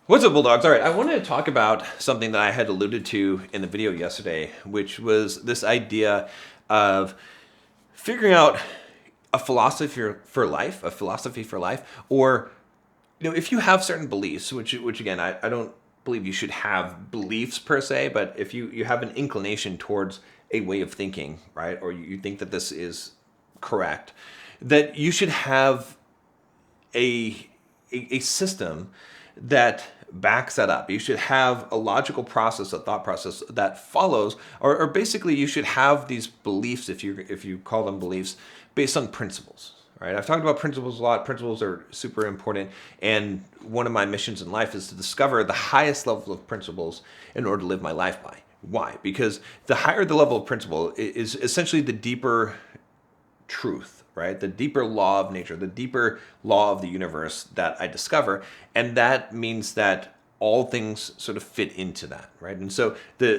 What's up, Bulldogs? All right, I wanted to talk about something that I had alluded to in the video yesterday, which was this idea of figuring out a philosophy for life, or if you have certain beliefs, which again, I don't believe you should have beliefs per se, but if you have an inclination towards a way of thinking, right, or you think that this is correct, that you should have a system that backs that up. You should have a logical process, a thought process that follows, or basically you should have these beliefs, if you call them beliefs, based on principles. Right? I've talked about principles a lot. Principles are super important, and one of my missions in life is to discover the highest level of principles in order to live my life by. Why? Because the higher the level of principle is essentially the deeper truth, right? The deeper law of nature, the deeper law of the universe that I discover. And that means that all things sort of fit into that, right? And so the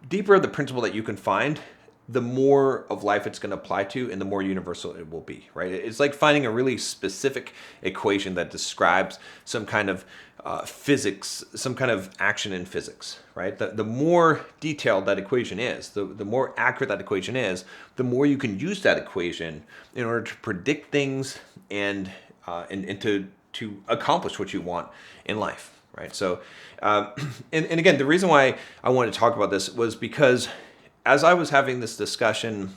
deeper the principle that you can find, the more of life it's going to apply to and the more universal it will be, right? It's like finding a really specific equation that describes some kind of physics, some kind of action in physics, right? The more detailed that equation is, the more accurate that equation is, the more you can use that equation in order to predict things and to accomplish what you want in life, right? So, and again, the reason why I wanted to talk about this was because as I was having this discussion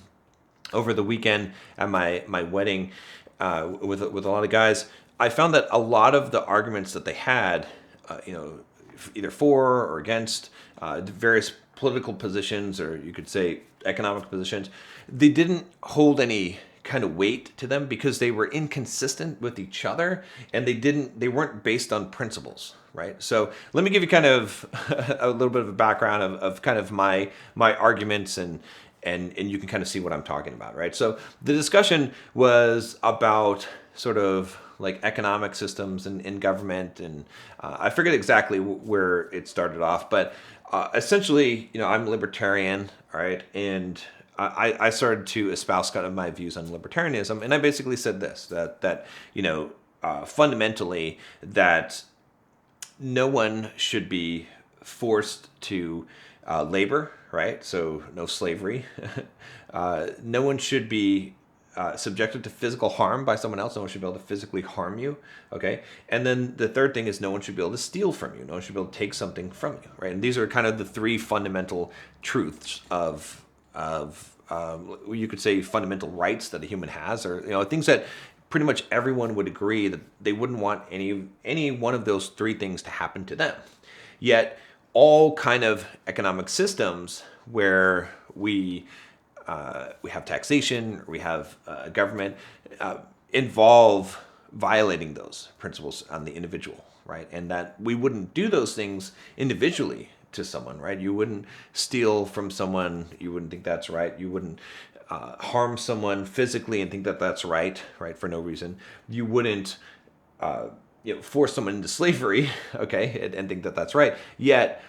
over the weekend at my wedding with a lot of guys, I found that a lot of the arguments that they had, either for or against various political positions, or you could say economic positions, they didn't hold any kind of weight to them because they were inconsistent with each other, and they weren't based on principles, right? So let me give you kind of a little bit of a background of kind of my arguments, and you can kind of see what I'm talking about, right? So the discussion was about sort of like economic systems and government, and I forget exactly where it started off, but essentially, I'm libertarian, all right, and I started to espouse kind of my views on libertarianism, and I basically said this, that fundamentally, that no one should be forced to labor, right? So no slavery. No one should be subjected to physical harm by someone else. No one should be able to physically harm you, okay? And then the third thing is no one should be able to steal from you. No one should be able to take something from you, right? And these are kind of the three fundamental truths of you could say fundamental rights that a human has, or things that pretty much everyone would agree that they wouldn't want any one of those three things to happen to them. Yet all kind of economic systems where we have taxation, we have government, involve violating those principles on the individual, right? And that we wouldn't do those things individually to someone, right? You wouldn't steal from someone, you wouldn't think that's right. You wouldn't harm someone physically and think that that's right, for no reason. You wouldn't force someone into slavery, okay, and think that that's right. Yet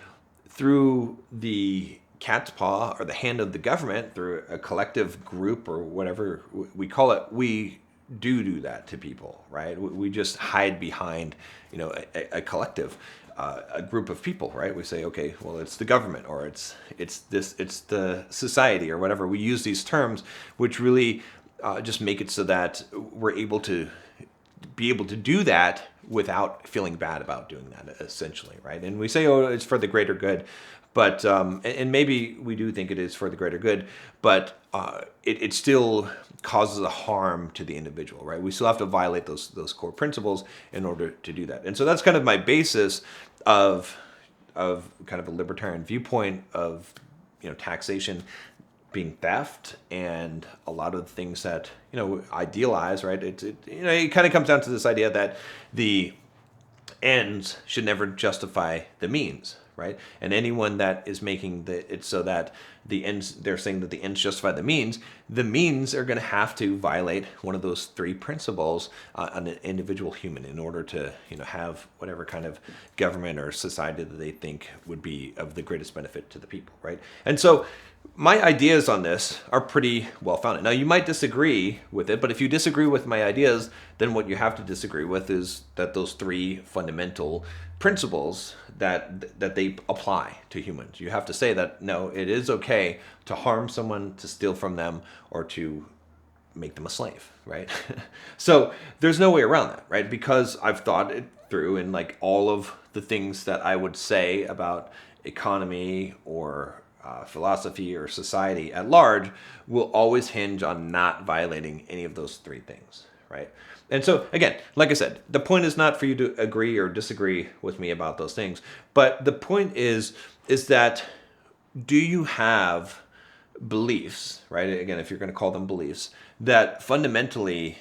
through the cat's paw or the hand of the government, through a collective group or whatever we call it, we do that to people, right? We just hide behind, a collective, a group of people, right? We say, okay, well, it's the government, or it's the society, or whatever. We use these terms, which really just make it so that we're able to do that without feeling bad about doing that, essentially, right? And we say, oh, it's for the greater good, but and maybe we do think it is for the greater good, but it still causes a harm to the individual, right? We still have to violate those core principles in order to do that. And so that's kind of my basis of kind of a libertarian viewpoint of taxation being theft, and a lot of the things that idealize, right? It kind of comes down to this idea that the ends should never justify the means, right? And anyone that is making it so that the ends, they're saying that the ends justify the means are going to have to violate one of those three principles on an individual human in order to have whatever kind of government or society that they think would be of the greatest benefit to the people, right? And so my ideas on this are pretty well founded. Now, you might disagree with it, but if you disagree with my ideas, then what you have to disagree with is that those three fundamental principles that they apply to humans. You have to say that no, it is okay to harm someone, to steal from them, or to make them a slave, right? So there's no way around that, right? Because I've thought it through, and like all of the things that I would say about economy or philosophy or society at large will always hinge on not violating any of those three things, right? And so again, like I said, the point is not for you to agree or disagree with me about those things, but the point is that do you have beliefs, right? Again, if you're going to call them beliefs, that fundamentally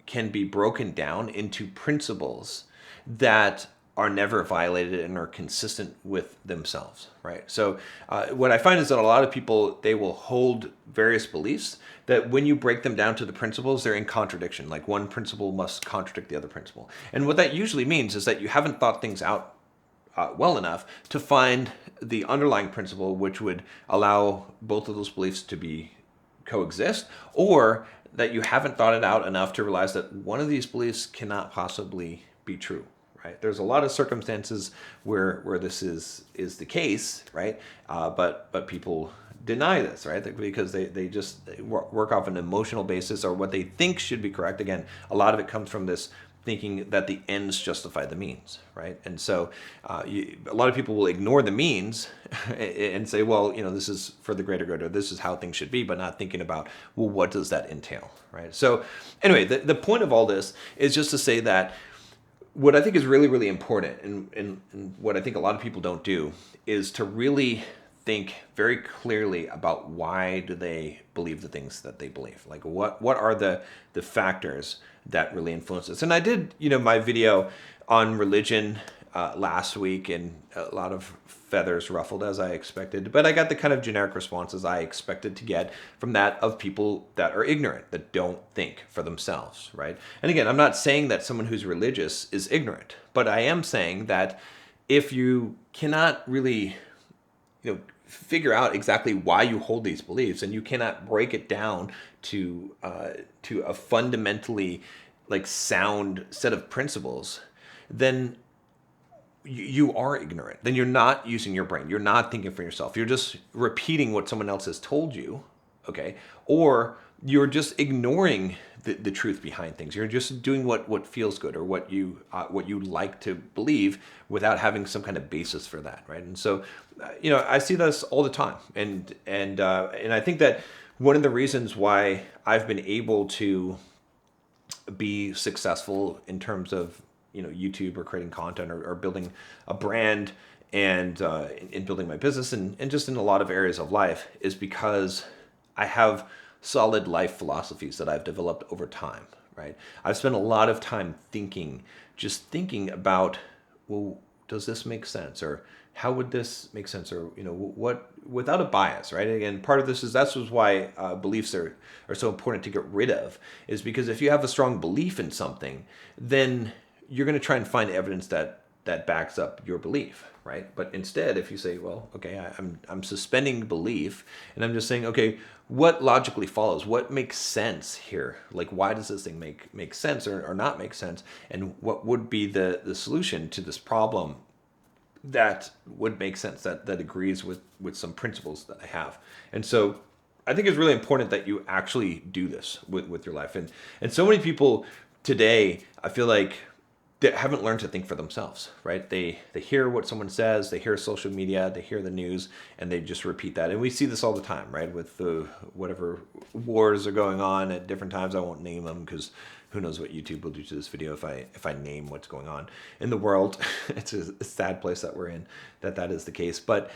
can be broken down into principles that are never violated and are consistent with themselves, right? So what I find is that a lot of people, they will hold various beliefs that when you break them down to the principles, they're in contradiction. Like one principle must contradict the other principle. And what that usually means is that you haven't thought things out well enough to find the underlying principle which would allow both of those beliefs to be coexist, or that you haven't thought it out enough to realize that one of these beliefs cannot possibly be true, right? There's a lot of circumstances where this is the case, right? But people deny this, right? Because they just work off an emotional basis or what they think should be correct. Again, a lot of it comes from this thinking that the ends justify the means, right? And so a lot of people will ignore the means and say, well, this is for the greater good, or this is how things should be, but not thinking about, well, what does that entail, right? So anyway, the point of all this is just to say that what I think is really, really important, and what I think a lot of people don't do, is to really think very clearly about why do they believe the things that they believe. Like what are the factors that really influence us. And I did, my video on religion last week, and a lot of feathers ruffled as I expected, but I got the kind of generic responses I expected to get from that of people that are ignorant, that don't think for themselves, right? And again, I'm not saying that someone who's religious is ignorant, but I am saying that if you cannot really, figure out exactly why you hold these beliefs, and you cannot break it down to a fundamentally sound set of principles, then you are ignorant. Then you're not using your brain. You're not thinking for yourself. You're just repeating what someone else has told you, okay? Or you're just ignoring the truth behind things. You're just doing what feels good, or what you like to believe, without having some kind of basis for that, right? And so, I see this all the time, and I think that one of the reasons why I've been able to be successful in terms of YouTube, or creating content, or building a brand, and in building my business, and just in a lot of areas of life, is because I have solid life philosophies that I've developed over time, right? I've spent a lot of time thinking about, well, does this make sense? Or how would this make sense? Or, what, without a bias, right? Again, part of this is, that's why beliefs are so important to get rid of, is because if you have a strong belief in something, then you're going to try and find evidence that backs up your belief, right? But instead, if you say, well, okay, I'm suspending belief, and I'm just saying, okay, what logically follows? What makes sense here? Like, why does this thing make sense, or not make sense? And what would be the solution to this problem that would make sense, that agrees with some principles that I have? And so I think it's really important that you actually do this with your life. And so many people today, I feel like, they haven't learned to think for themselves, right? They hear what someone says, they hear social media, they hear the news, and they just repeat that. And we see this all the time, right? With the whatever wars are going on at different times. I won't name them, because who knows what YouTube will do to this video if I name what's going on in the world. It's a sad place that we're in, that is the case. But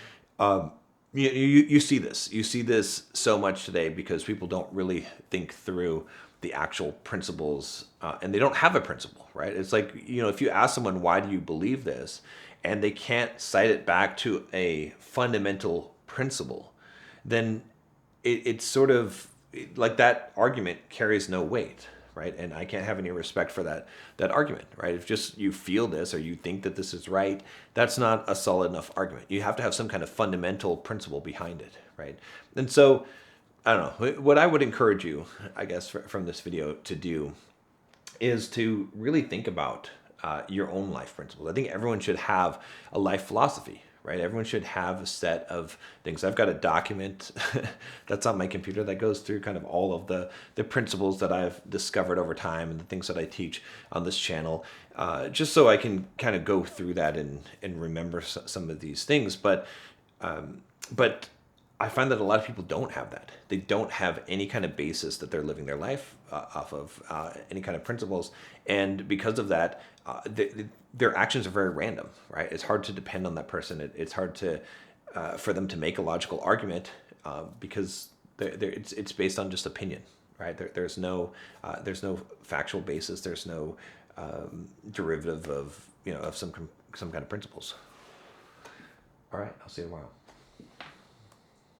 you see this. You see this so much today, because people don't really think through the actual principles, and they don't have a principle, right? It's like, if you ask someone, why do you believe this, and they can't cite it back to a fundamental principle, then it's sort of like that argument carries no weight, right? And I can't have any respect for that argument, right? If just you feel this or you think that this is right, that's not a solid enough argument. You have to have some kind of fundamental principle behind it, right? And so, I don't know, what I would encourage you, I guess, from this video to do is to really think about your own life principles. I think everyone should have a life philosophy, right? Everyone should have a set of things. I've got a document that's on my computer that goes through kind of all of the principles that I've discovered over time and the things that I teach on this channel, just so I can kind of go through that and remember some of these things. But I find that a lot of people don't have that. They don't have any kind of basis that they're living their life off of, any kind of principles. And because of that, their actions are very random, right? It's hard to depend on that person. It's hard to for them to make a logical argument because it's based on just opinion, right? There's no factual basis. There's no derivative of of some kind of principles. All right, I'll see you tomorrow.